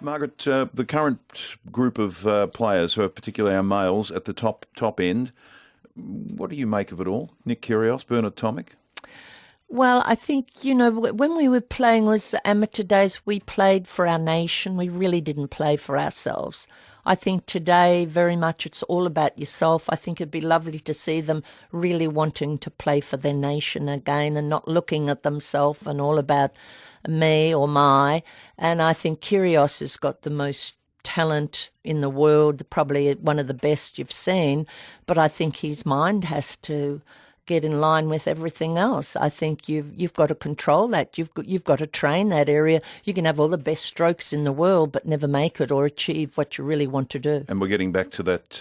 Margaret, the current group of players, who are particularly our males at the top end, what do you make of it all? Nick Kyrgios, Bernard Tomic? Well, I think, when we were playing was amateur days, we played for our nation. We really didn't play for ourselves. I think today very much it's all about yourself. I think it'd be lovely to see them really wanting to play for their nation again and not looking at themselves and all about me or my. And I think Kyrgios has got the most talent in the world, probably one of the best you've seen. But I think his mind has to get in line with everything else. I think you've got to control that. You've got to train that area. You can have all the best strokes in the world, but never make it or achieve what you really want to do. And we're getting back to that,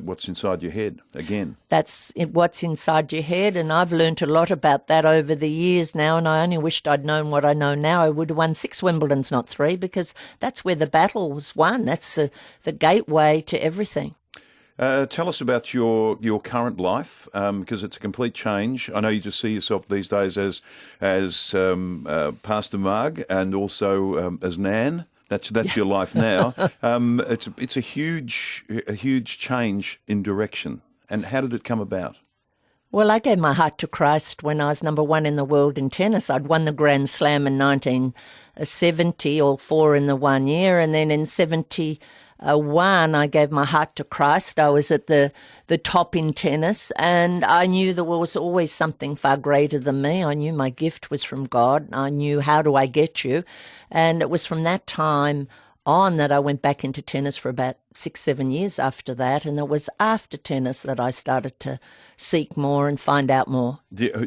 what's inside your head again. That's what's inside your head, and I've learnt a lot about that over the years now, and I only wished I'd known what I know now. I would have won 6 Wimbledons, not 3, because that's where the battle was won. That's the gateway to everything. Tell us about your current life, because it's a complete change. I know you just see yourself these days as Pastor Marg and also as Nan. That's your life now. It's a huge change in direction. And how did it come about? Well, I gave my heart to Christ when I was number 1 in the world in tennis. I'd won the Grand Slam in 1970, all 4 in the 1 year, and then in 71, I gave my heart to Christ. I was at the top in tennis, and I knew there was always something far greater than me. I knew my gift was from God. I knew, how do I get you? And it was from that time on that I went back into tennis for about 6-7 years after that, and it was after tennis that I started to seek more and find out more.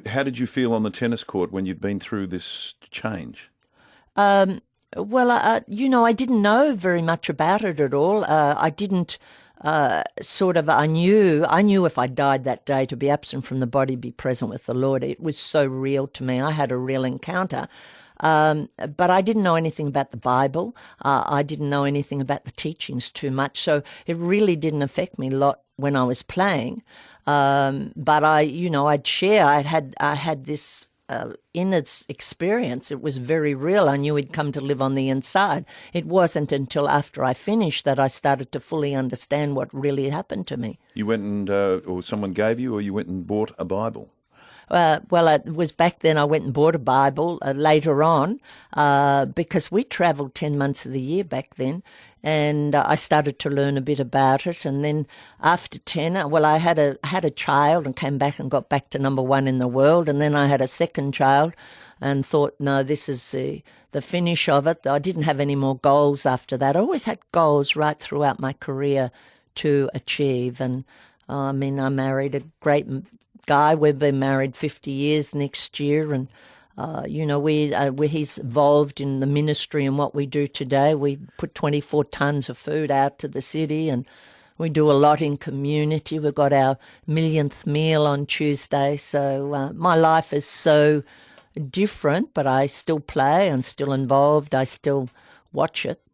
How did you feel on the tennis court when you'd been through this change? Well, I didn't know very much about it at all. I didn't I knew if I died that day, to be absent from the body, be present with the Lord. It was so real to me. I had a real encounter. But I didn't know anything about the Bible. I didn't know anything about the teachings too much. So it really didn't affect me a lot when I was playing. But I'd share. I had this in its experience. It was very real. I knew he'd come to live on the inside. It wasn't until after I finished that I started to fully understand what really happened to me. You went and, or someone gave you, or you went and bought a Bible? Well, it was back then I went and bought a Bible later on because we travelled 10 months of the year back then, and I started to learn a bit about it. And then after 10, I had a child and came back and got back to number 1 in the world, and then I had a second child and thought, no, this is the finish of it. I didn't have any more goals after that. I always had goals right throughout my career to achieve, and I married a great guy. We've been married 50 years next year, and he's involved in the ministry and what we do today. We put 24 tons of food out to the city, and we do a lot in community. We've got our 1,000th meal on Tuesday. So my life is so different, but I still play and still involved. I still watch it.